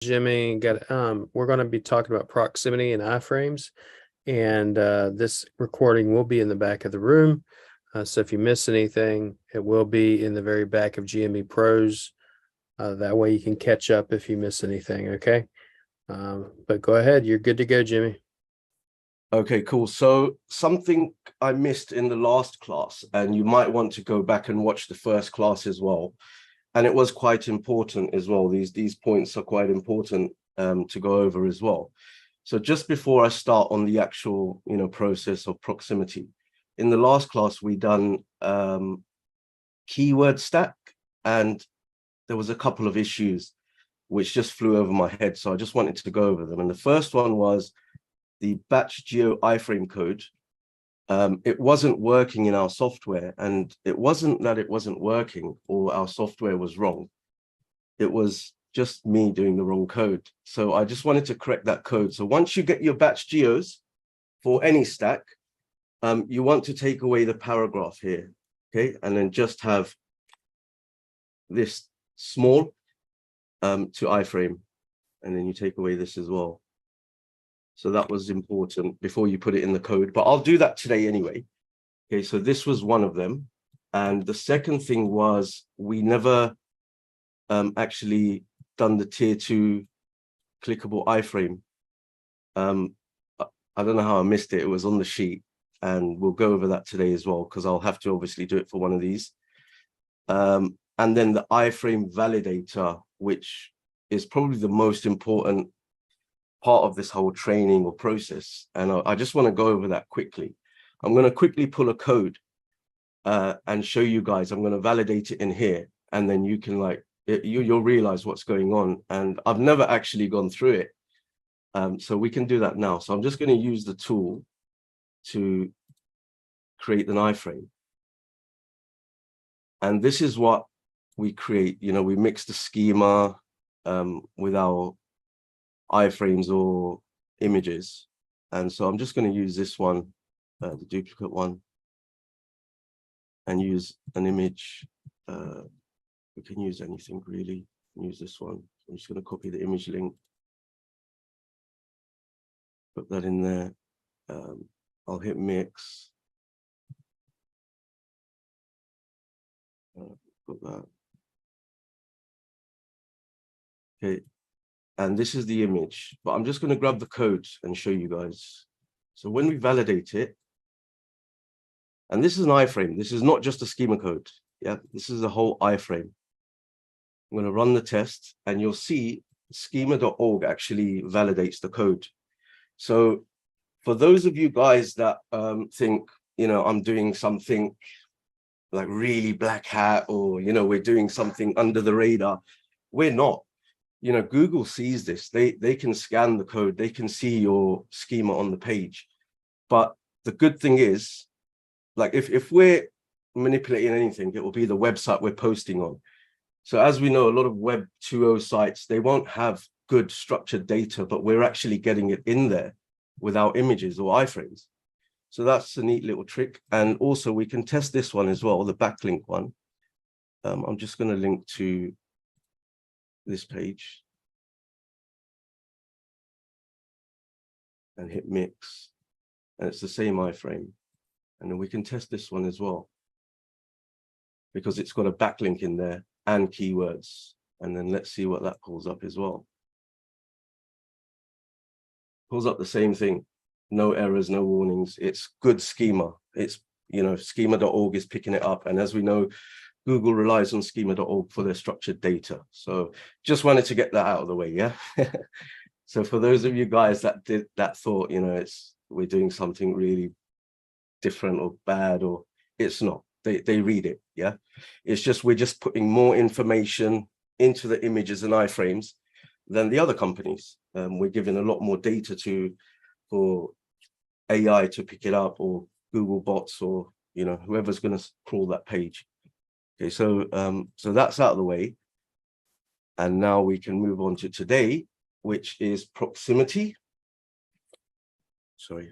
Jimmy. We're going to be talking about proximity and iframes, and this recording will be in the back of the room. So if you miss anything, it will be in the very back of GME Pros. That way you can catch up if you miss anything. Okay. But go ahead. You're good to go, Jimmy. Okay, cool. So something I missed in the last class, and you might want to go back and watch the first class as well. And it was quite important as well. These points are quite important to go over as well. So just before I start on the actual, process of proximity, in the last class we done keyword stack, and there was a couple of issues which just flew over my head. So I just wanted to go over them. And the first one was the batch geo iframe code. It wasn't working in our software, and it wasn't that it wasn't working or our software was wrong. It was just me doing the wrong code. So I just wanted to correct that code. So once you get your batch geos for any stack, you want to take away the paragraph here, okay? And then just have this small to iframe, and then you take away this as well. So that was important before you put it in the code, but I'll do that today anyway. Okay, so this was one of them. And the second thing was we never actually done the tier 2 clickable iframe. I don't know how I missed it. It was on the sheet, and we'll go over that today as well, because I'll have to obviously do it for one of these. And then the iframe validator, which is probably the most important part of this whole training or process. And I just want to go over that quickly. I'm going to quickly pull a code and show you guys. I'm going to validate it in here, and then you can you'll realize what's going on. And I've never actually gone through it. So we can do that now. So I'm just going to use the tool to create an iframe. And this is what we create. We mix the schema with our iframes or images. And so I'm just going to use this one, the duplicate one, and use an image. We can use anything really. Use this one. I'm just going to copy the image link, put that in there. I'll hit mix. Put that. Okay. And this is the image, but I'm just going to grab the code and show you guys. So when we validate it, and this is an iframe, this is not just a schema code. Yeah, this is the whole iframe. I'm going to run the test, and you'll see schema.org actually validates the code. So for those of you guys that think, I'm doing something like really black hat, or, we're doing something under the radar, we're not. Google sees this. They can scan the code. They can see your schema on the page. But the good thing is, if we're manipulating anything, it will be the website we're posting on. So as we know, a lot of Web 2.0 sites, they won't have good structured data, but we're actually getting it in there without images or iframes. So that's a neat little trick. And also we can test this one as well, the backlink one. I'm just going to link to this page and hit mix, and it's the same iframe. And then we can test this one as well, because it's got a backlink in there and keywords. And then let's see what that pulls up as well. Pulls up the same thing. No errors, no warnings. It's good schema. It's, schema.org is picking it up. And as we know, Google relies on schema.org for their structured data. So just wanted to get that out of the way, yeah? So for those of you guys that thought, we're doing something really different or bad, or it's not. They read it, yeah? It's just we're just putting more information into the images and iframes than the other companies. We're giving a lot more data for AI to pick it up, or Google bots, or whoever's going to crawl that page. Okay, so that's out of the way, and now we can move on to today, which is proximity. Sorry.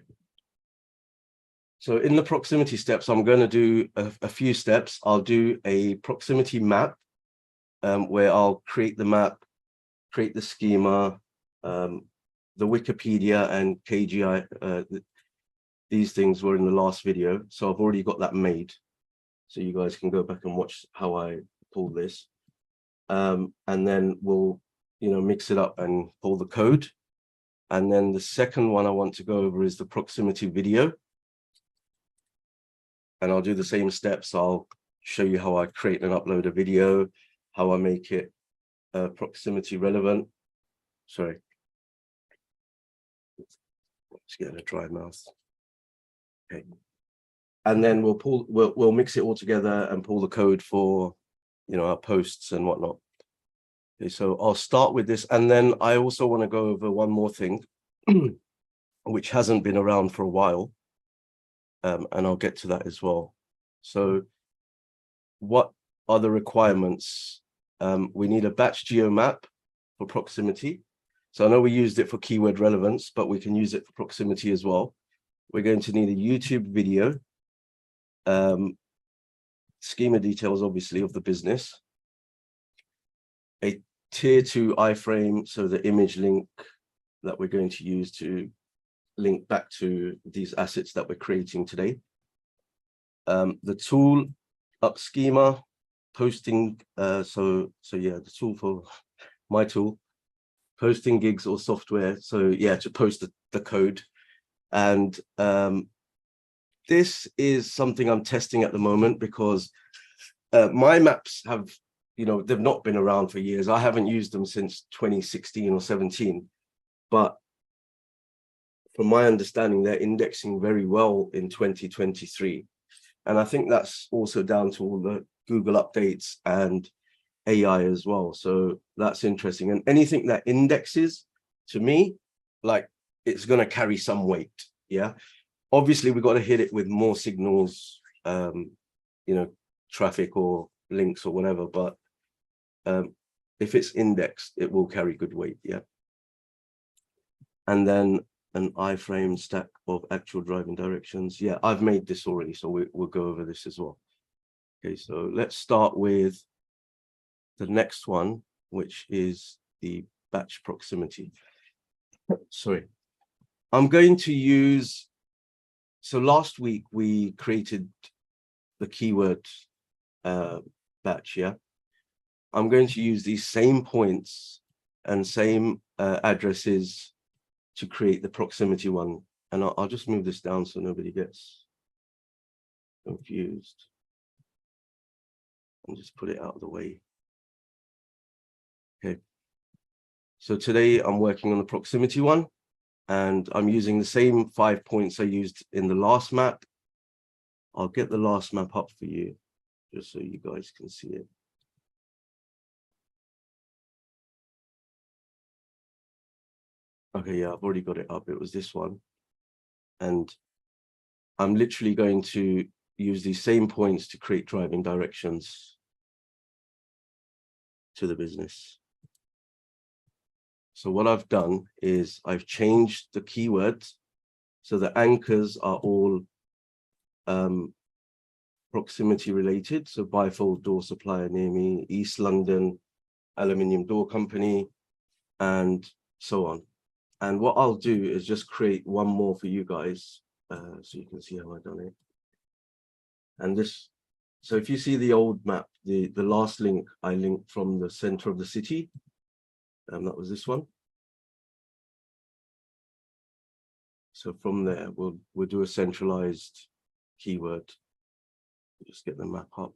So in the proximity steps, I'm going to do a few steps. I'll do a proximity map, where I'll create the map create the schema, the Wikipedia and KGI. These things were in the last video, so I've already got that made. So you guys can go back and watch how I pull this. And then we'll, mix it up and pull the code. And then the second one I want to go over is the proximity video. And I'll do the same steps. I'll show you how I create and upload a video, how I make it proximity relevant. Sorry. Let's get a dry mouth. Okay. And then we'll mix it all together and pull the code for, our posts and whatnot. Okay, so I'll start with this. And then I also want to go over one more thing, which hasn't been around for a while. And I'll get to that as well. So what are the requirements? We need a batch geo map for proximity. So I know we used it for keyword relevance, but we can use it for proximity as well. We're going to need a YouTube video, schema details, obviously, of the business, a tier 2 iframe, so the image link that we're going to use to link back to these assets that we're creating today. The tool up schema, posting, so yeah, the tool for my tool, posting gigs or software. So yeah, to post the code. And this is something I'm testing at the moment because my maps have, they've not been around for years. I haven't used them since 2016 or 17, but from my understanding, they're indexing very well in 2023. And I think that's also down to all the Google updates and AI as well. So that's interesting. And anything that indexes, to me, like, it's going to carry some weight. Yeah. Obviously, we've got to hit it with more signals, traffic or links or whatever. But if it's indexed, it will carry good weight. Yeah. And then an iframe stack of actual driving directions. Yeah, I've made this already, so we'll go over this as well. Okay, so let's start with the next one, which is the batch proximity. Sorry. I'm going to use, so last week we created the keyword batch, yeah? I'm going to use these same points and same addresses to create the proximity one. And I'll just move this down so nobody gets confused. And just put it out of the way. Okay. So today I'm working on the proximity one, and I'm using the same 5 points I used in the last map. I'll get the last map up for you, just so you guys can see it. Okay, yeah, I've already got it up. It was this one. And I'm literally going to use these same points to create driving directions to the business. So what I've done is I've changed the keywords. So the anchors are all proximity related. So bifold door supplier near me, East London aluminium door company, and so on. And what I'll do is just create one more for you guys, so you can see how I've done it. And this, so if you see the old map, the last link I linked from the center of the city, that was this one. So from there, we'll do a centralized keyword. Just get the map up.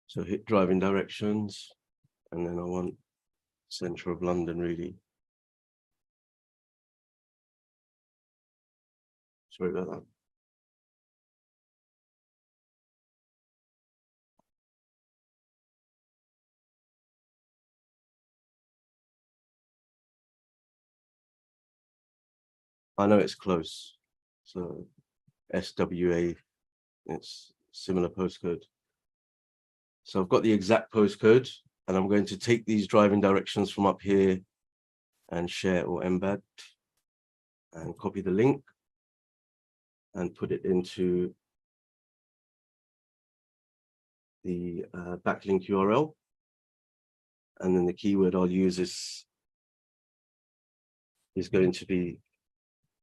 So hit driving directions, and then I want center of London, really. Sorry about that. I know it's close. So SWA, it's similar postcode. So I've got the exact postcode. and I'm going to take these driving directions from up here and share or embed and copy the link and put it into the backlink URL. And then the keyword I'll use is going to be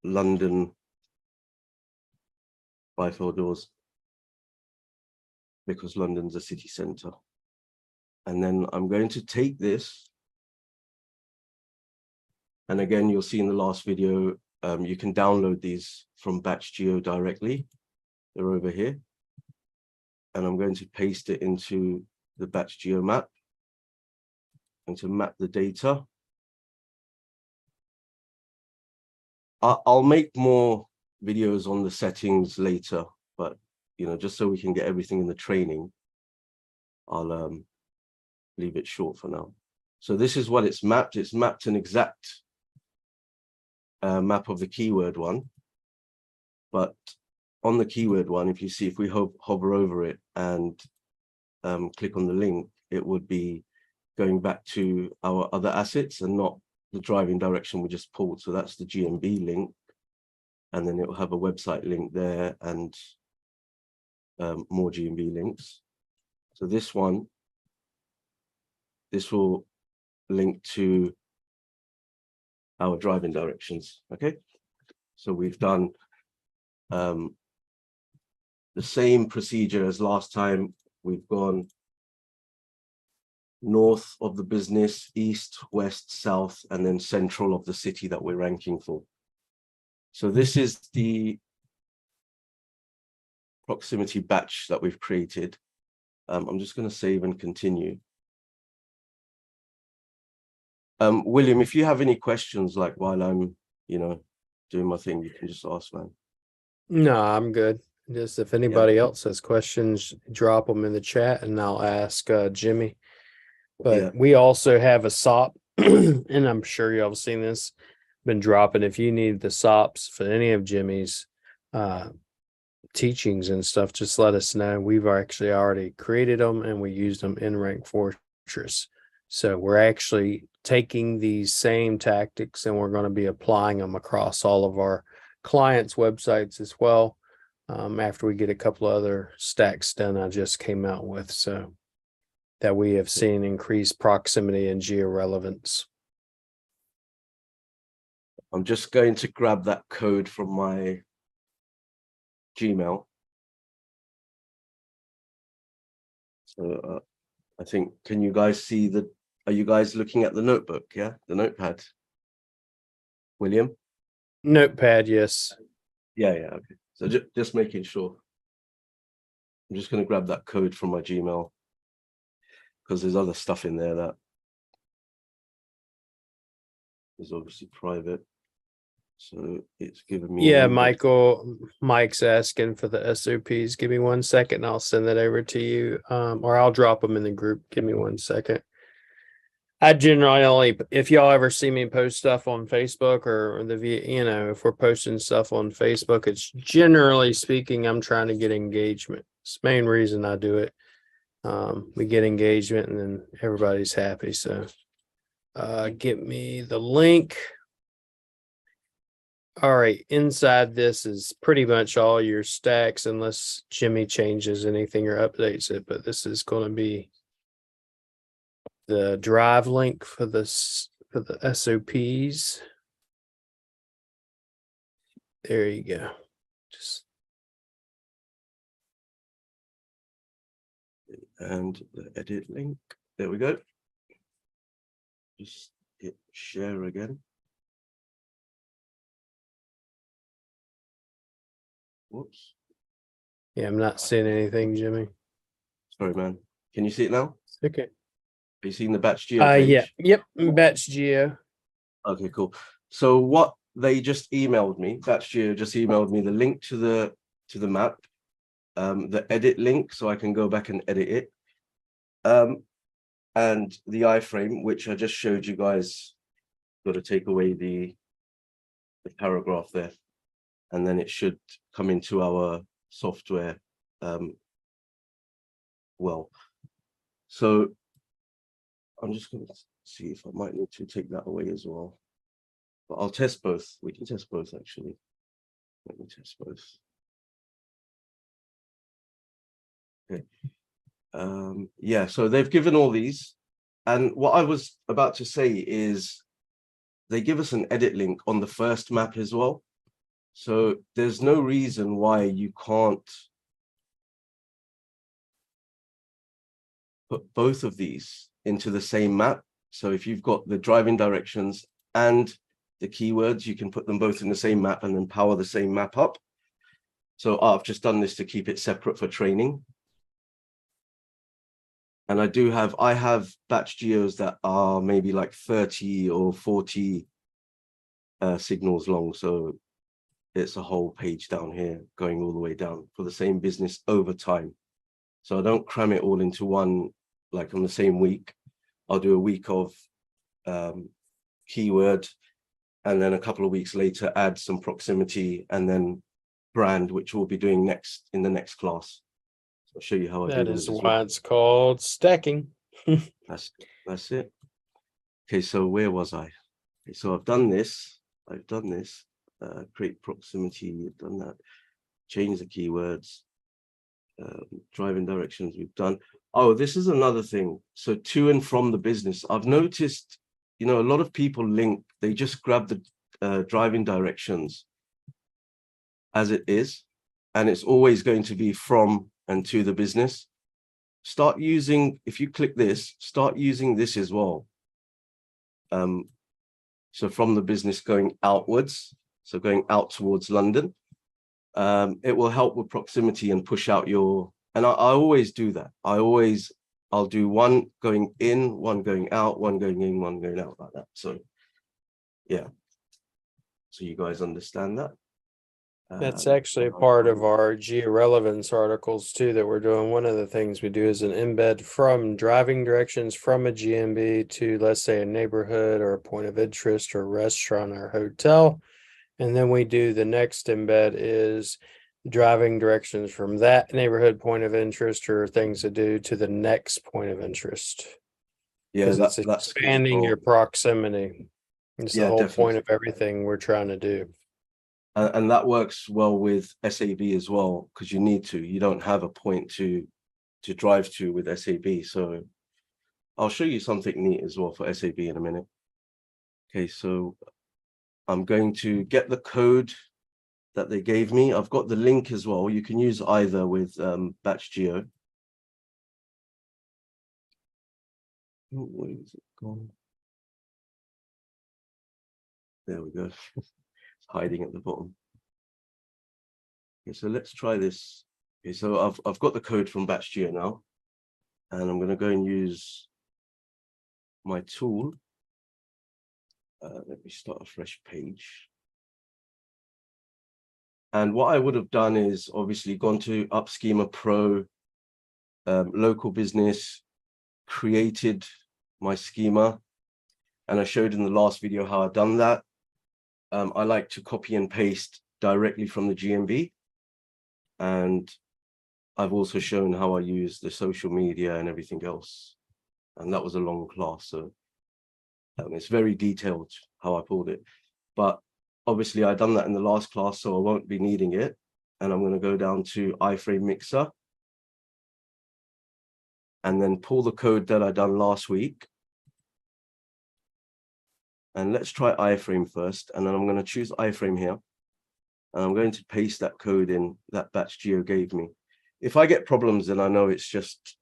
London bifold doors, because London's a city centre. And then I'm going to take this, and again, you'll see in the last video, you can download these from BatchGeo directly. They're over here. And I'm going to paste it into the BatchGeo map and to map the data. I'll make more videos on the settings later, but just so we can get everything in the training, I'll leave it short for now. So this is what it's mapped. It's mapped an exact map of the keyword one, but on the keyword one, if you see, if we hover over it and click on the link, it would be going back to our other assets and not the driving direction we just pulled. So that's the GMB link, and then it will have a website link there and more GMB links. So this one, this will link to our driving directions. Okay, so we've done the same procedure as last time. We've gone north of the business, east, west, south, and then central of the city that we're ranking for. So this is the proximity batch that we've created. I'm just going to save and continue. William, if you have any questions, like while I'm, doing my thing, you can just ask, man. No, I'm good. Just if anybody else has questions, drop them in the chat and I'll ask Jimmy. But we also have a SOP, and I'm sure y'all have seen this, been dropping. If you need the SOPs for any of Jimmy's teachings and stuff, just let us know. We've actually already created them and we used them in Rank Fortress. So we're actually taking these same tactics and we're going to be applying them across all of our clients' websites as well. After we get a couple of other stacks done, I just came out with, so that we have seen increased proximity and georelevance. I'm just going to grab that code from my Gmail. So I think, can you guys see are you guys looking at the notebook? Yeah, the notepad. William? Notepad, yes. Yeah, okay. So just making sure. I'm just going to grab that code from my Gmail, because there's other stuff in there that is obviously private. So it's given me. Yeah, Mike's asking for the SOPs. Give me 1 second. I'll send that over to you. Or I'll drop them in the group. Give me 1 second. I generally only, if y'all ever see me post stuff on Facebook or if we're posting stuff on Facebook, it's generally speaking, I'm trying to get engagement. It's the main reason I do it. We get engagement and then everybody's happy. So get me the link. All right, inside this is pretty much all your stacks unless Jimmy changes anything or updates it, but this is going to be the drive link for the SOPs. There you go. And the edit link. There we go. Just hit share again. Whoops. Yeah, I'm not seeing anything, Jimmy. Sorry, man. Can you see it now? Okay. Are you seeing the BatchGeo page? Yeah. Yep. BatchGeo. Okay, cool. So what they just emailed me, BatchGeo just emailed me the link to the map, the edit link, so I can go back and edit it, and the iframe, which I just showed you guys. Got to take away the paragraph there, and then it should come into our software. Well, so I'm just going to see if I might need to take that away as well. But I'll test both. We can test both actually. Let me test both. Okay. Yeah, so they've given all these. And what I was about to say is they give us an edit link on the first map as well. So there's no reason why you can't put both of these into the same map. So if you've got the driving directions and the keywords, you can put them both in the same map and then power the same map up. So I've just done this to keep it separate for training. And I have batch geos that are maybe like 30 or 40 signals long. So it's a whole page down here going all the way down for the same business over time. So I don't cram it all into one, like on the same week. I'll do a week of keyword, and then a couple of weeks later, add some proximity and then brand, which we'll be doing next in the next class. So I'll show you how I do That those is as why well. it's called stacking. That's it. Okay, so where was I? Okay, so I've done this. Create proximity. I've done that. Change the keywords. Driving directions we've done. Oh, this is another thing. So to and from the business, I've noticed, a lot of people link, they just grab the driving directions as it is, and it's always going to be from and to the business. Start using, if you click this, start using this as well. So from the business going outwards, so going out towards London, it will help with proximity and push out your, and I always do that. I'll do one going in, one going out, one going in, one going out, like that. So yeah, so you guys understand that. That's actually a part of our georelevance articles too that we're doing. One of the things we do is an embed from driving directions from a GMB to, let's say, a neighborhood or a point of interest or a restaurant or hotel. And then we do the next embed is driving directions from that neighborhood point of interest or things to do to the next point of interest. Yeah, Because it's that's expanding your proximity. It's the whole definitely point of everything we're trying to do. And that works well with SAB as well, because you don't have a point to drive to with SAB. So I'll show you something neat as well for SAB in a minute. Okay, so I'm going to get the code that they gave me. I've got the link as well. You can use either with batch geo. Oh, where is it gone? There we go. It's hiding at the bottom. Okay, so let's try this. Okay, so I've got the code from batch geo now, and I'm going to go and use my tool. Let me start a fresh page. And what I would have done is obviously gone to Up Schema Pro, local business, created my schema. And I showed in the last video how I've done that. I like to copy and paste directly from the GMB. And I've also shown how I use the social media and everything else. And that was a long class. So it's very detailed how I pulled it. But obviously I've done that in the last class, so I won't be needing it. And I'm going to go down to Iframe Mixer and then pull the code that I done last week. And let's try iframe first. And then I'm going to choose iframe here. And I'm going to paste that code in that batch geo gave me. If I get problems, then I know it's just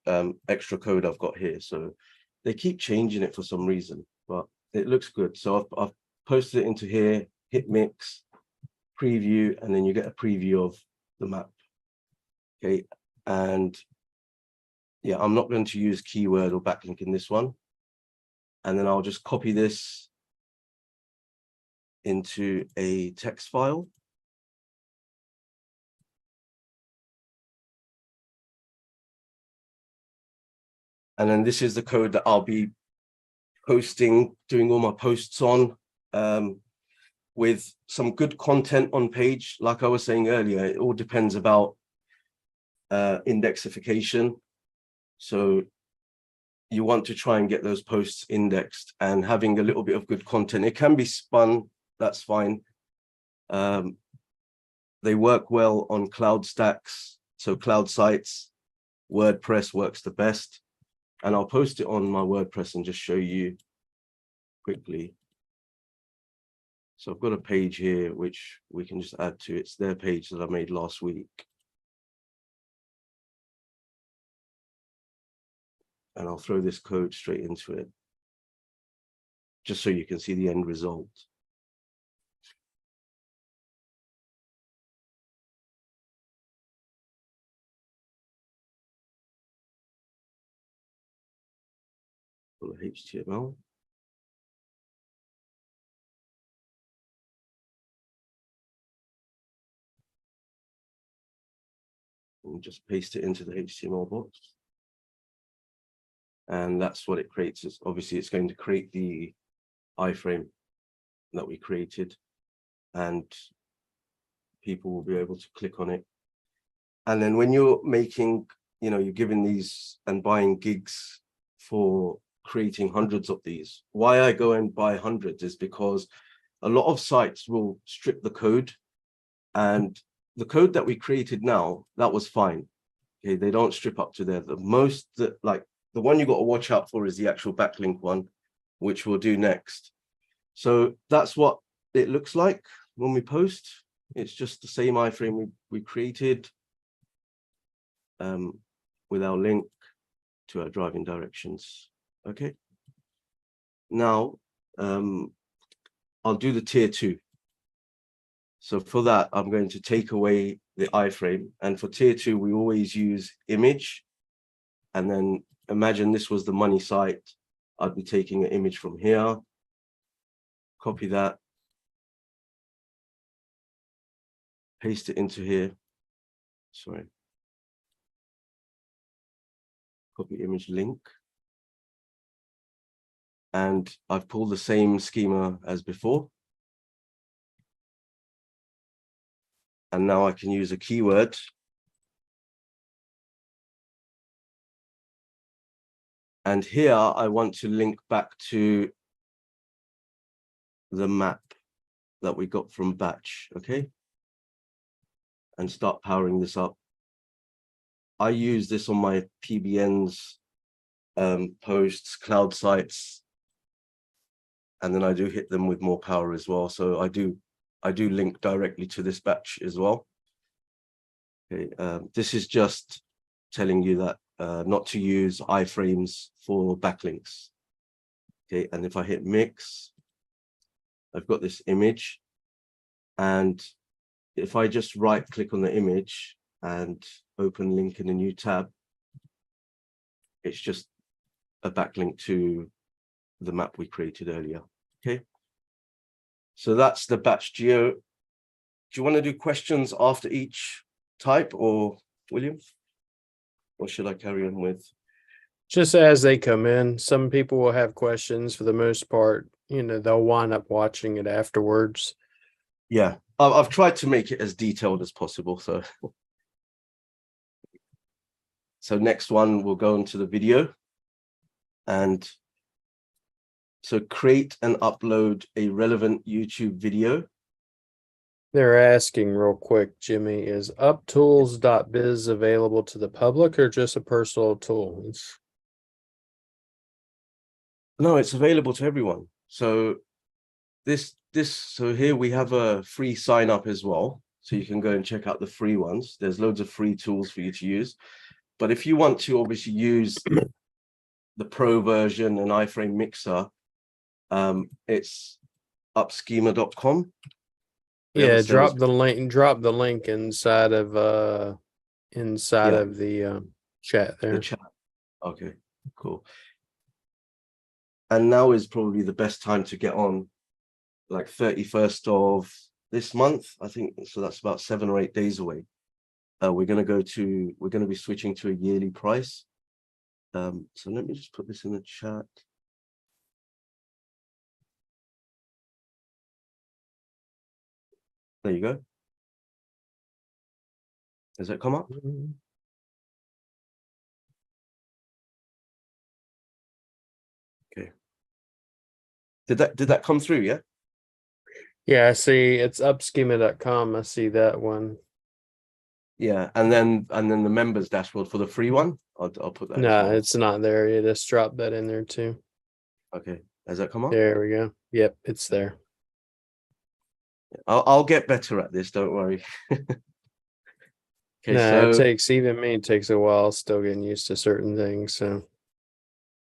extra code I've got here. So they keep changing it for some reason, but it looks good. So I've posted it into here, hit mix, preview, and then you get a preview of the map. Okay. And yeah, I'm not going to use keyword or backlink in this one. And then I'll just copy this into a text file. And then this is the code that I'll be posting, doing all my posts on, with some good content on page. Like I was saying earlier, it all depends about indexification. So you want to try and get those posts indexed and having a little bit of good content. It can be spun, that's fine. They work well on cloud stacks, so cloud sites. WordPress works the best. And I'll post it on my WordPress and just show you quickly. So I've got a page here, which we can just add to. It's their page that I made last week. And I'll throw this code straight into it, just so you can see the end result. For the HTML. And just paste it into the HTML box. And that's what it creates. Is obviously it's going to create the iframe that we created, and people will be able to click on it. And then when you're making, you're giving these and buying gigs for creating hundreds of these. Why I go and buy hundreds is because a lot of sites will strip the code, and the code that we created now, that was fine. Okay, they don't strip up to there. The most that, like, the one you got to watch out for is the actual backlink one, which we'll do next. So that's what it looks like when we post. It's just the same iframe we created with our link to our driving directions. Okay. Now, I'll do the tier 2. So for that, I'm going to take away the iframe. And for tier 2, we always use image. And then imagine this was the money site. I'd be taking an image from here, copy that, paste it into here. Sorry. Copy image link. And I've pulled the same schema as before. And now I can use a keyword. And here I want to link back to the map that we got from batch, okay? And start powering this up. I use this on my PBNs, posts, cloud sites, and then I do hit them with more power as well. So I do link directly to this batch as well. Okay, this is just telling you that not to use iframes for backlinks. Okay, and if I hit mix, I've got this image, and if I just right click on the image and open link in a new tab, it's just a backlink to the map we created earlier. Okay, so that's the batch geo. Do you want to do questions after each type, or William? Or should I carry on with? Just as they come in, some people will have questions. For the most part, they'll wind up watching it afterwards. Yeah, I've tried to make it as detailed as possible. So next one, we'll go into the video. And so create and upload a relevant YouTube video. They're asking real quick, Jimmy, is uptools.biz available to the public or just a personal tool? No, it's available to everyone. So so here we have a free sign up as well. So you can go and check out the free ones. There's loads of free tools for you to use. But if you want to obviously use the pro version and iframe mixer, it's upschema.com. Yeah, drop the link inside of the chat there. The chat. Okay, cool. And now is probably the best time to get on, like 31st of this month, I think. So that's about 7 or 8 days away. We're going to be switching to a yearly price. So let me just put this in the chat. There you go. Does that come up? Did that come through? Yeah. Yeah, I see it's upschema.com. I see that one. Yeah, and then the members dashboard for the free one. I'll put that as No, well. it's not there. You just drop that in there too. Okay, has that come up? There we go. Yep, it's there. I'll get better at this. Don't worry. Okay, No, it so takes even me. It takes a while. Still getting used to certain things. So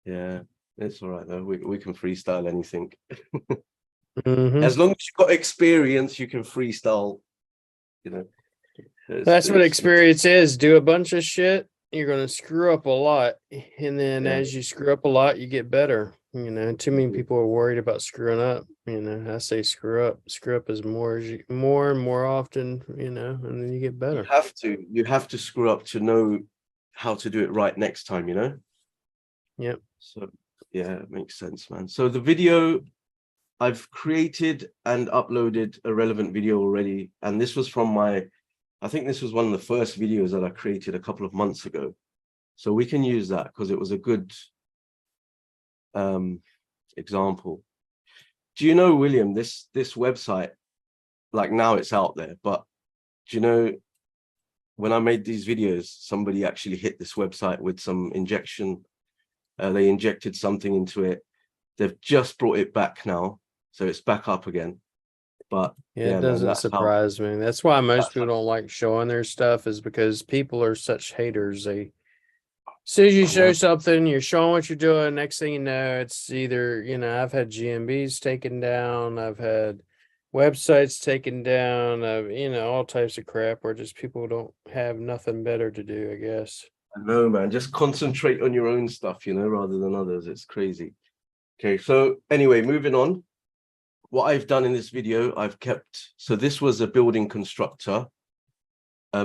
yeah, it's all right though. We can freestyle anything. Mhm. As long as you've got experience, you can freestyle. You know, That's what experience is. Do a bunch of shit. You're gonna screw up a lot, and then Yeah. as you screw up a lot, you get better. You know, too many Mhm. people are worried about screwing up. You know, I say screw up. Screw up as more as you, more and more often. You know, and then you get better. You have to screw up to know how to do it right next time. You know. Yep. So yeah, it makes sense, man. So the video, I've created and uploaded a relevant video already, and this was from I think this was one of the first videos that I created a couple of months ago. So we can use that because it was a good example. Do you know, William, this website, like now it's out there, but do you know, when I made these videos, somebody actually hit this website with some injection. They injected something into it. They've just brought it back now, so it's back up again. But Yeah, yeah, it man, doesn't surprise me. That's why most people don't like showing their stuff, is because people are such haters. They, as soon as you I show know. something, you're showing what you're doing. Next thing you know, it's either, you know, I've had GMBs taken down, I've had websites taken down, you know, all types of crap where just people don't have nothing better to do, I guess. I know, man. Just concentrate on your own stuff, you know, rather than others. It's crazy. Okay, so anyway, moving on. What I've done in this video, I've kept, so this was a building constructor,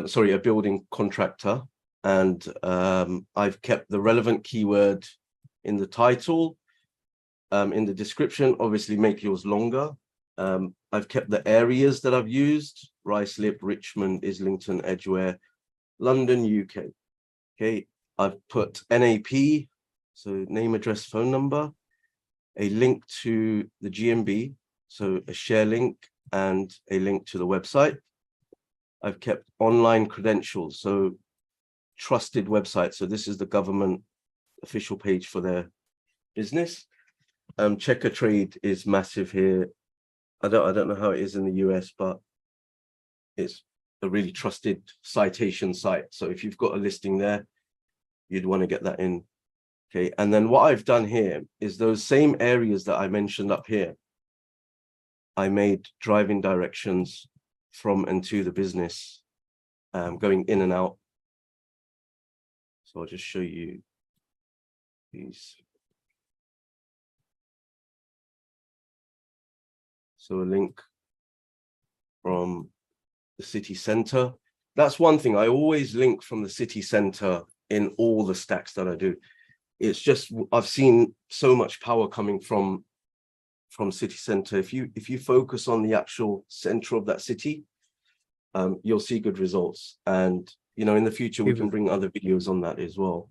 sorry, a building contractor, and I've kept the relevant keyword in the title, in the description. Obviously make yours longer. I've kept the areas that I've used: Ruislip, Richmond, Islington, Edgware, London, UK. Okay, I've put NAP, so name, address, phone number, a link to the GMB, so a share link and a link to the website. I've kept online credentials, so trusted website. So this is the government official page for their business. Checker Trade is massive here. I don't know how it is in the US, but it's a really trusted citation site. So if you've got a listing there, you'd want to get that in. Okay, and then what I've done here is those same areas that I mentioned up here, I made driving directions from and to the business, going in and out. So I'll just show you these. So a link from the city center. That's one thing. I always link from the city center in all the stacks that I do. It's just, I've seen so much power coming from city center. If you focus on the actual center of that city, you'll see good results. And you know, in the future we can bring other videos on that as well.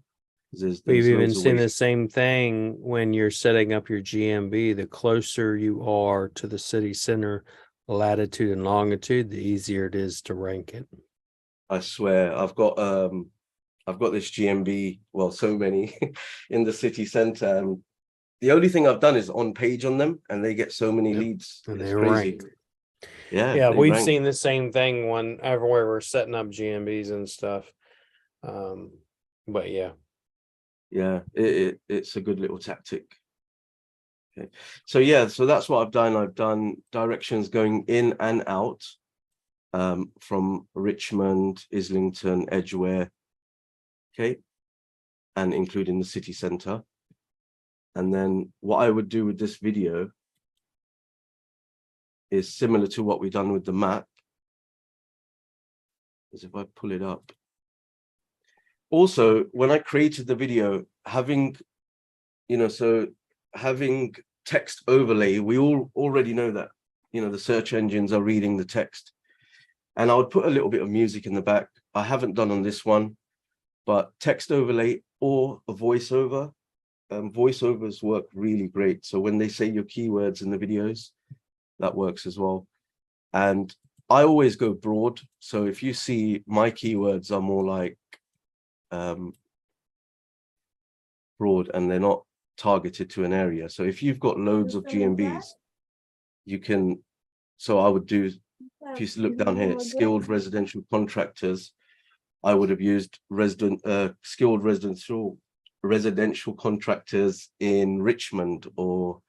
We've even seen the same thing when you're setting up your GMB. The closer you are to the city center, latitude and longitude, the easier it is to rank it. I swear, I've got this GMB, well, so many in the city center. The only thing I've done is on page on them, and they get so many leads. And it's they crazy. rank. Yeah, we've seen the same thing when everywhere we're setting up GMBs and stuff. But yeah, it's a good little tactic. Okay, so yeah, so that's what I've done. I've done directions going in and out, from Richmond, Islington, Edgware, okay, and including the city center. And then what I would do with this video is similar to what we've done with the map. Is if I pull it up. Also, when I created the video, having, you know, so having text overlay, we all already know that, you know, the search engines are reading the text. And I would put a little bit of music in the back. I haven't done on this one, but text overlay or a voiceover voiceovers work really great. So when they say your keywords in the videos, that works as well. And I always go broad. So if you see my keywords are more like broad and they're not targeted to an area. So if you've got loads of GMBs, you can, so I would do, if you look down here, skilled residential contractors, I would have used skilled residential contractors in Richmond, or,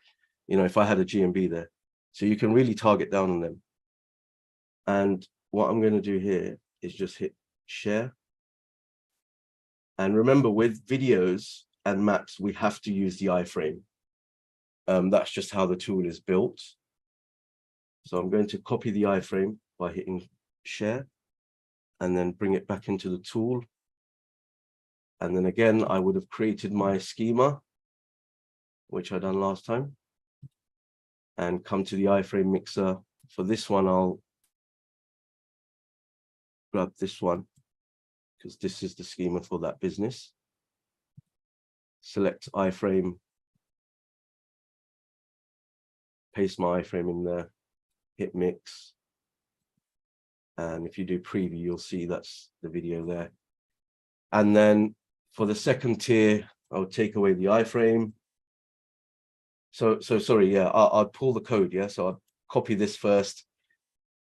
you know, if I had a GMB there. So you can really target down on them. And what I'm going to do here is just hit share. And remember, with videos and maps, we have to use the iframe. That's just how the tool is built. So I'm going to copy the iframe by hitting share and then bring it back into the tool. And then again, I would have created my schema, which I done last time, and come to the iframe mixer. For this one, I'll grab this one because this is the schema for that business. Select iframe, paste my iframe in there, hit mix. And if you do preview, you'll see that's the video there. And then for the second tier, I'll take away the iframe. So sorry, yeah, I'll pull the code, yeah? So I'll copy this first,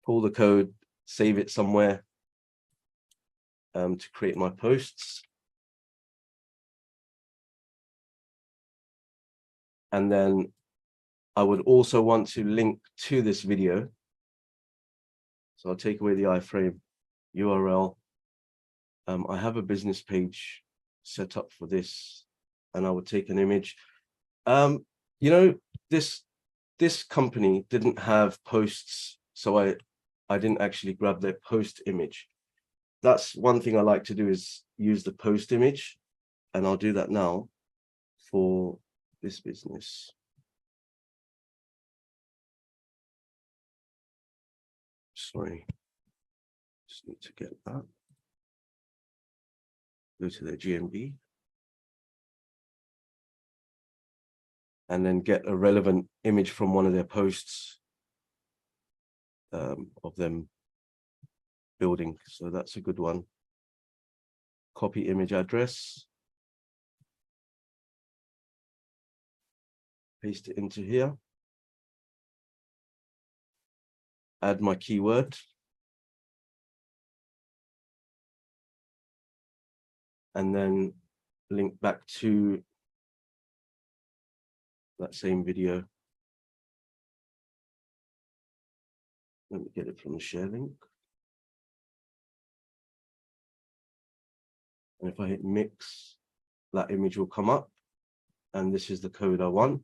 pull the code, save it somewhere to create my posts. And then I would also want to link to this video. So I'll take away the iframe URL. I have a business page set up for this, and I would take an image. You know, this company didn't have posts, so I didn't actually grab their post image. That's one thing I like to do, is use the post image, and I'll do that now for this business. Sorry, just need to get that. Go to their GMB. And then get a relevant image from one of their posts of them building. So that's a good one. Copy image address. Paste it into here. Add my keyword. And then link back to that same video. Let me get it from the share link. And if I hit mix, that image will come up. And this is the code I want.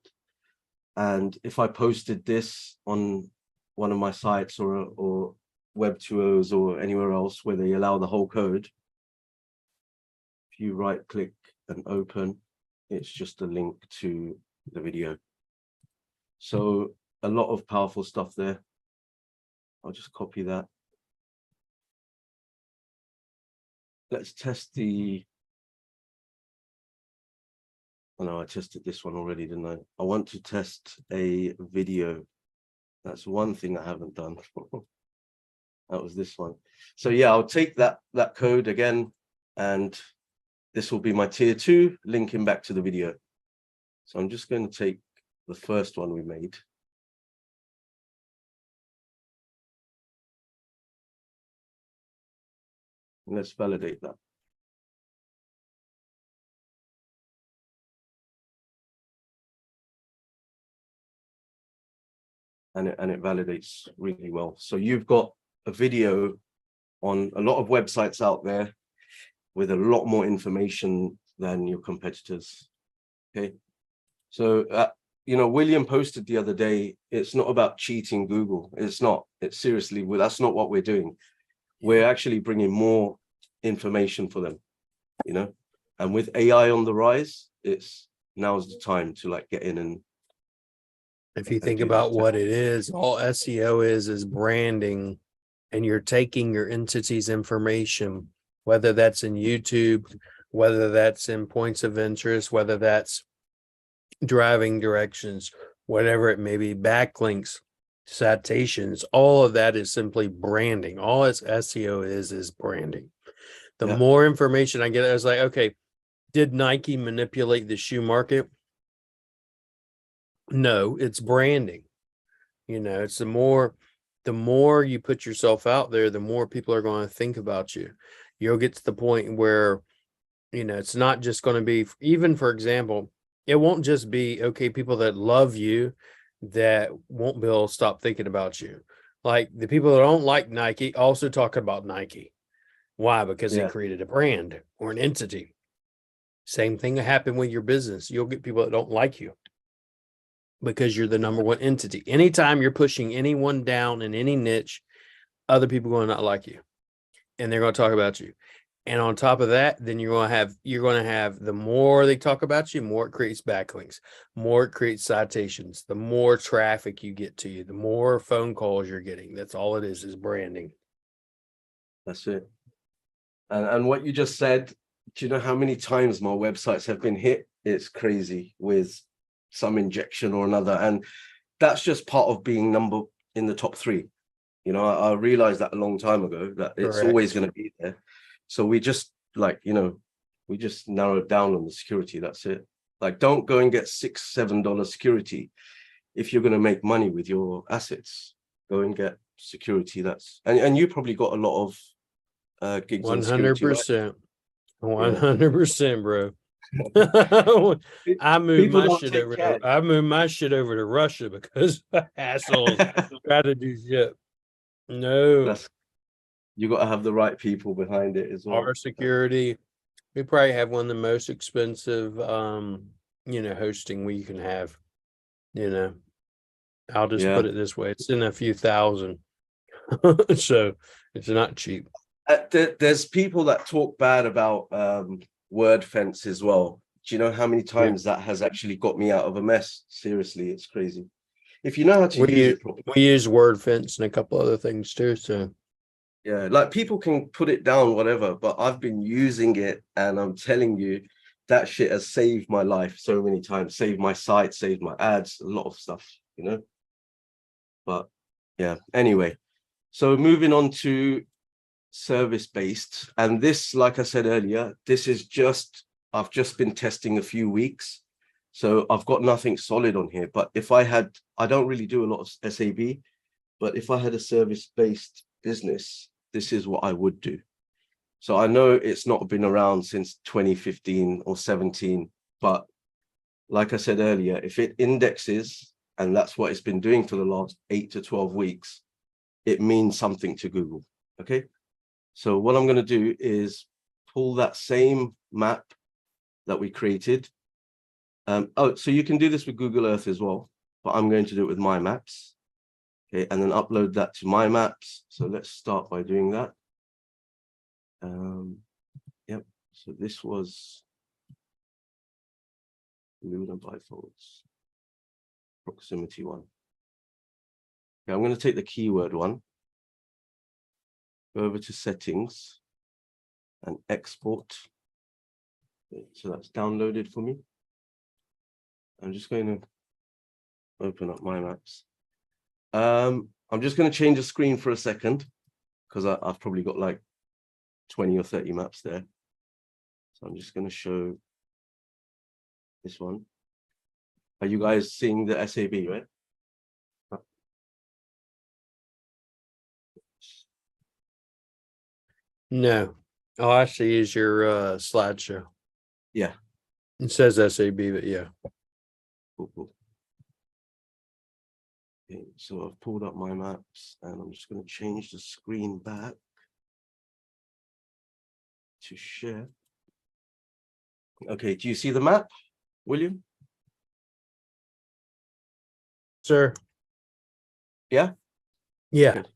And if I posted this on one of my sites or Web 2.0s or anywhere else where they allow the whole code, if you right click and open, it's just a link to the video. So a lot of powerful stuff there. I'll just copy that. Let's test the, oh no, I tested this one already, didn't I? I want to test a video. That's one thing I haven't done. That was this one. So yeah, I'll take that code again, and this will be my tier 2, linking back to the video. So I'm just going to take the first one we made. And let's validate that. And it validates really well. So you've got a video on a lot of websites out there with a lot more information than your competitors. Okay, so you know, William posted the other day, it's not about cheating Google. It's not. It's seriously, well, that's not what we're doing. We're actually bringing more information for them, you know. And with AI on the rise, now's the time to like get in and. If you think about what it is, all SEO is branding, and you're taking your entity's information, whether that's in YouTube, whether that's in points of interest, whether that's driving directions, whatever it may be, backlinks, citations, all of that is simply branding. All its SEO is branding. The Yeah. more information I get, I was like, okay, did Nike manipulate the shoe market? No, it's branding. You know, it's the more you put yourself out there, the more people are going to think about you. You'll get to the point where, you know, it's not just going to be, even for example, it won't just be, okay, people that love you that won't be able to stop thinking about you. Like the people that don't like Nike also talk about Nike. Why? Because they Yeah. created a brand or an entity. Same thing that happened with your business. You'll get people that don't like you because you're the number one entity. Anytime you're pushing anyone down in any niche, other people are going to not like you and they're going to talk about you. And on top of that, then you're going to have the more they talk about you, more it creates backlinks, more it creates citations, the more traffic you get to you, the more phone calls you're getting. That's all it is branding. That's it. And what you just said, do you know how many times my websites have been hit? It's crazy with some injection or another. And that's just part of being number in the top 3. You know, I realized that a long time ago that it's Correct. always going to be there. So we just like, you know, we just narrowed down on the security. That's it. Like, don't go and get $6-7 security if you're going to make money with your assets. Go and get security. That's and you probably got a lot of gigs on security, right? 100%. Yeah. 100%, bro. I moved People my don't shit take over care. to Russia because assholes try to do shit. No, That's you got to have the right people behind it as well. our security, we probably have one of the most expensive hosting we can have. You know, I'll just Yeah. put it this way. It's in a few thousand. So it's not cheap. There's people that talk bad about word fence as well. Do you know how many Yeah. times that has actually got me out of a mess? Seriously, it's crazy. If you know how to We use use, it properly. we use word fence and a couple other things too. So Yeah, like people can put it down, whatever, but I've been using it and I'm telling you, that shit has saved my life so many times, saved my site, saved my ads, a lot of stuff, you know. But yeah, anyway, so moving on to service-based. And this, like I said earlier, this is just, I've just been testing a few weeks. So I've got nothing solid on here. But if I don't really do a lot of SAB, but if I had a service-based business, this is what I would do. So I know it's not been around since 2015 or 17, but like I said earlier, if it indexes, and that's what it's been doing for the last 8 to 12 weeks, it means something to Google, okay? So what I'm going to do is pull that same map that we created. So you can do this with Google Earth as well, but I'm going to do it with My Maps. Okay, and then upload that to My Maps. So let's start by doing that. Yep, so this was Luna by folds, proximity one. Okay, I'm going to take the keyword one, go over to settings and export. Okay, so that's downloaded for me. I'm just going to open up My Maps. I'm just going to change the screen for a second because I've probably got like 20 or 30 maps there. So I'm just going to show this one. Are you guys seeing the SAB, right? no. All I see is your slideshow. Yeah. It says SAB, but yeah. Cool, cool. Okay, so I've pulled up My Maps and I'm just going to change the screen back to share. Okay, do you see the map, William? Sir. Yeah? Yeah. Good.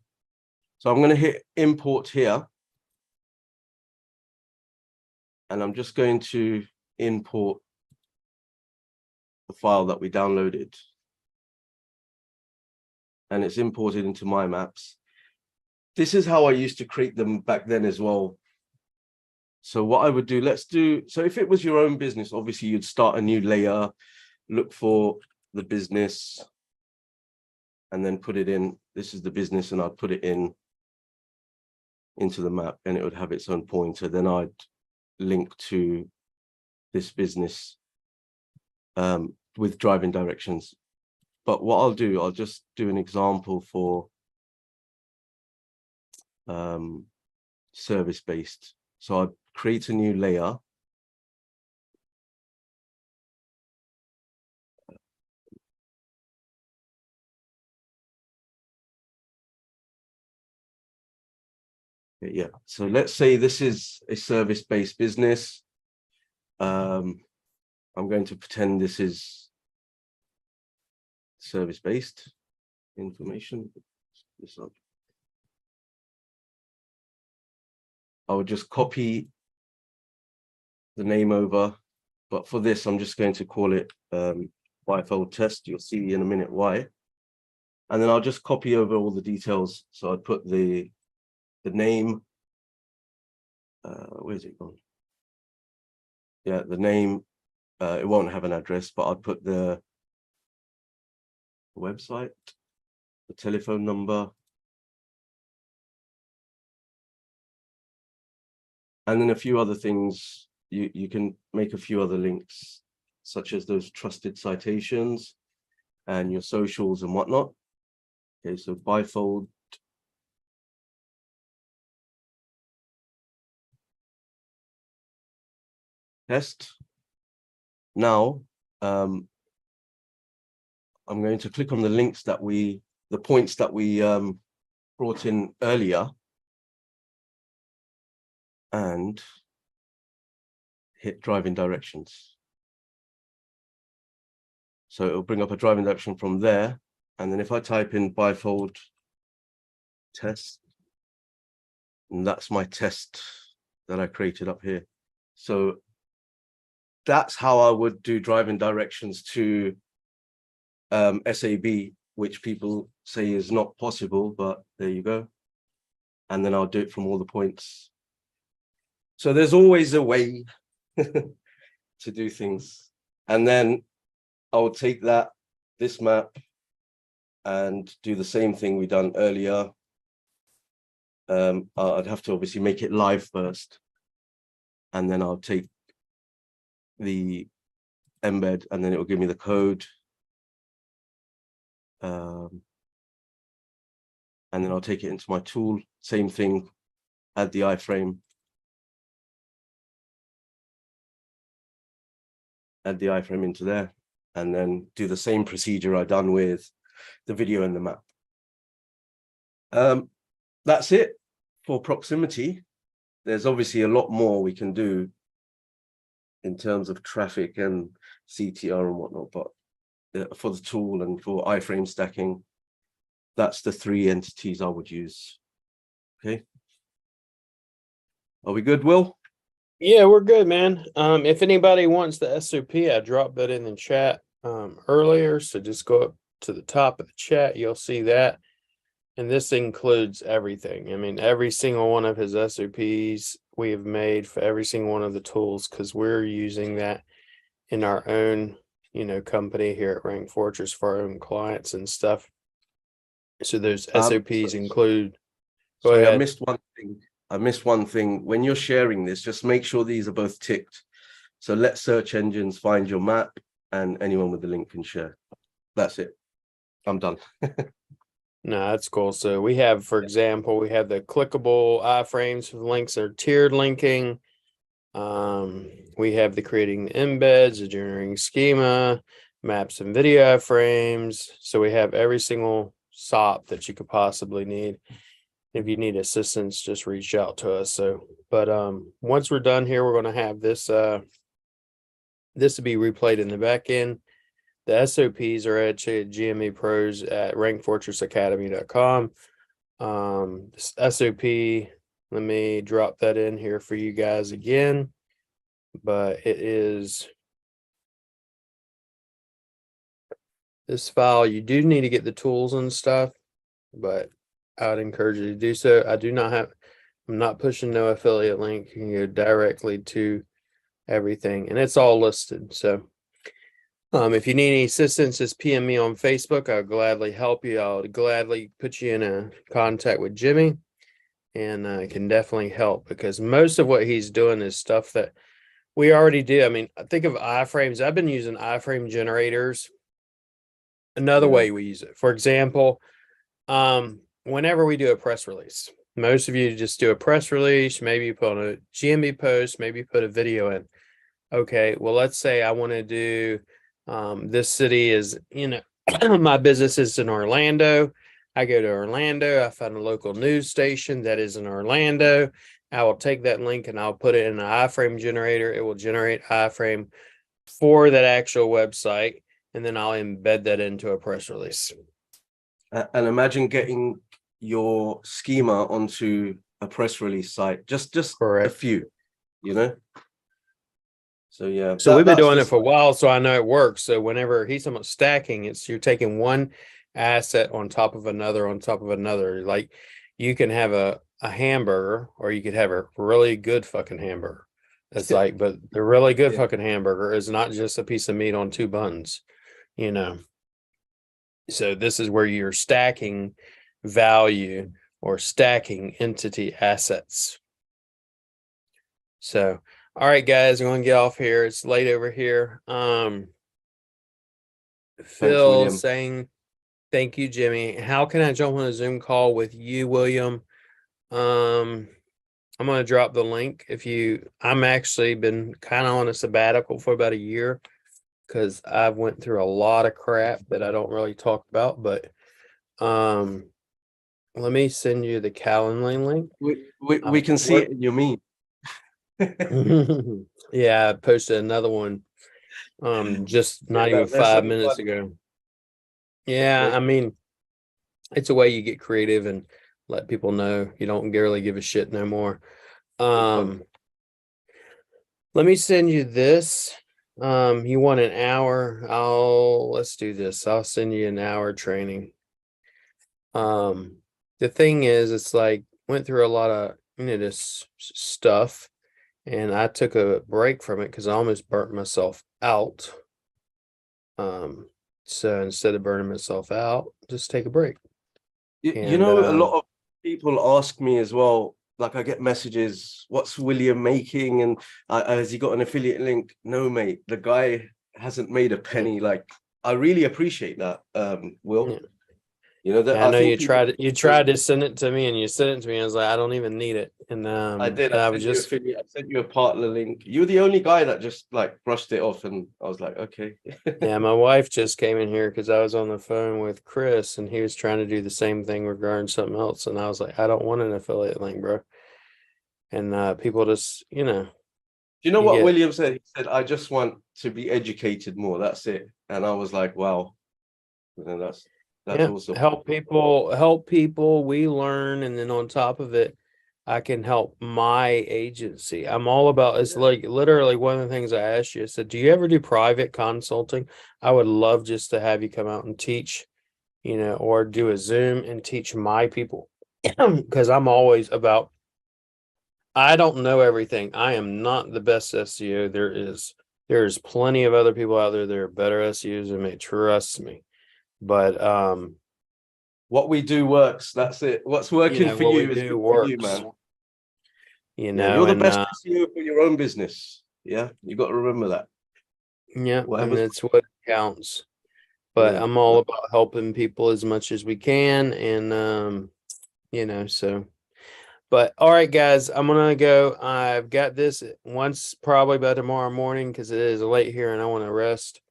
So I'm going to hit import here. And I'm just going to import the file that we downloaded. And it's imported into My Maps. This is how I used to create them back then as well. So what I would do, so if it was your own business, obviously you'd start a new layer, look for the business and then put it in. This is the business, and I'd put it in into the map, and it would have its own pointer. Then I'd link to this business with driving directions. But what I'll do, I'll just do an example for service-based. So I'd create a new layer. Yeah, so let's say this is a service-based business. I'm going to pretend this is service-based information. This up. I would just copy the name over, but for this, I'm just going to call it bifold test. You'll see in a minute why. And then I'll just copy over all the details. So I'd put the name. Where's it gone? Yeah, the name. It won't have an address, but I'll put the website, the telephone number, and then a few other things. You can make a few other links, such as those trusted citations and your socials and whatnot. Okay, so bifold. Test. Now, I'm going to click on the links that the points that we brought in earlier, and hit driving directions. So it'll bring up a driving direction from there. And then if I type in bifold test, and that's my test that I created up here. So that's how I would do driving directions to SAB, which people say is not possible, but there you go. And then I'll do it from all the points. So there's always a way to do things. And then I'll take this map and do the same thing we done earlier. I'd have to obviously make it live first. And then I'll take the embed, and then it will give me the code. And then I'll take it into my tool. Same thing, add the iframe. Add the iframe into there, and then do the same procedure I done with the video and the map. That's it for proximity. There's obviously a lot more we can do in terms of traffic and CTR and whatnot, but for the tool and for iframe stacking, that's the 3 entities I would use. Okay. Are we good, Will? Yeah, we're good, man. If anybody wants the SOP, I dropped that in the chat earlier. So just go up to the top of the chat, you'll see that. And this includes everything. I mean, every single one of his SOPs we have made for every single one of the tools, because we're using that in our own, company here at Rank Fortress for our own clients and stuff. So those SOPs include. Go ahead. I missed one thing. When you're sharing this, just make sure these are both ticked. So let search engines find your map, and anyone with the link can share. That's it. I'm done. No, that's cool. So we have, for example, we have the clickable iframes for the links that are tiered linking. We have the creating the embeds, the generating schema, maps and video iframes. So we have every single SOP that you could possibly need. If you need assistance, just reach out to us. But once we're done here, we're going to have this this to be replayed in the back end. The SOPs are actually at GME Pros at rankfortressacademy.com. This SOP, let me drop that in here for you guys again. But it is this file. You do need to get the tools and stuff, but I would encourage you to do so. I'm not pushing no affiliate link. You can go directly to everything, and it's all listed. So If you need any assistance, just PM me on Facebook. I'll gladly help you. I'll gladly put you in a contact with Jimmy, and can definitely help, because most of what he's doing is stuff that we already do. I mean, think of iframes. I've been using iframe generators. Another Yeah. way we use it, for example, whenever we do a press release, most of you just do a press release, maybe you put on a GMB post, maybe you put a video in. Okay, well, let's say I want to do this city is, my business is in Orlando. I go to Orlando, I find a local news station that is in Orlando. I will take that link and I'll put it in an iframe generator. It will generate iframe for that actual website, and then I'll embed that into a press release. And imagine getting your schema onto a press release site, just Correct. a few, you know. So yeah. So we've been doing it for a while, so I know it works. So whenever he's talking about stacking, it's you're taking one asset on top of another on top of another. Like you can have a hamburger, or you could have a really good fucking hamburger. It's like, but the really good fucking hamburger is not just a piece of meat on two buns, you know. So this is where you're stacking value or stacking entity assets. So, all right, guys, I'm going to get off here. It's late over here. Phil saying, thank you, Jimmy. How can I jump on a Zoom call with you, William? I'm going to drop the link. I'm actually been kind of on a sabbatical for about a year, because I've went through a lot of crap that I don't really talk about, but let me send you the Calendly link. We can see it in your meme. Yeah, I posted another one just not even 5 minutes ago. Yeah, I mean, it's a way you get creative and let people know you don't really give a shit no more. Let me send you this. You want an hour? Let's do this. I'll send you an hour training. The thing is, it's like went through a lot of this stuff, and I took a break from it because I almost burnt myself out. So instead of burning myself out, just take a break. You know, a lot of people ask me as well, like I get messages, what's William making? And has he got an affiliate link? No, mate, the guy hasn't made a penny. Like, I really appreciate that, Will. Yeah. You know, that I know you tried to send it to me, and you sent it to me. I was like, I don't even need it. And I did. I sent you a partner link. You're the only guy that just like brushed it off, and I was like, okay. Yeah, my wife just came in here because I was on the phone with Chris, and he was trying to do the same thing regarding something else, and I was like, I don't want an affiliate link, bro. And people just, Do you know what William said? He said, I just want to be educated more. That's it. And I was like, wow. And that's awesome. Help people, we learn, and then on top of it, I can help my agency. I'm all about, it's like literally one of the things I asked you, I said, do you ever do private consulting? I would love just to have you come out and teach, or do a Zoom and teach my people. Because I'm always about, I don't know everything. I am not the best SEO there is. There's plenty of other people out there that are better SEOs and may trust me. But what we do works. That's it. What's working for you is good for you, man. You're the best SEO for your own business. Yeah, you got to remember that. Yeah, and that's what counts. But I'm all about helping people as much as we can, and so. But all right, guys, I'm gonna go. I've got this once probably by tomorrow morning because it is late here and I want to rest.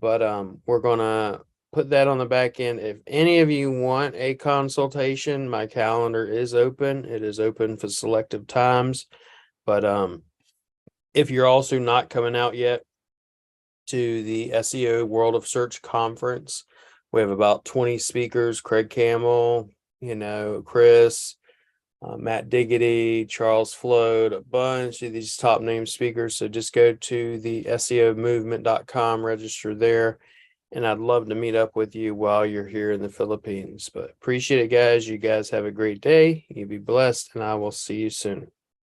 But we're gonna put that on the back end. If any of you want a consultation, my calendar is open. It is open for selective times. But if you're also not coming out yet to the SEO World of Search conference, we have about 20 speakers: Craig Campbell, Chris, Matt Diggity, Charles Float, a bunch of these top name speakers. So just go to the SEOmovement.com, register there. And I'd love to meet up with you while you're here in the Philippines. But appreciate it, guys. You guys have a great day. You be blessed, and I will see you soon.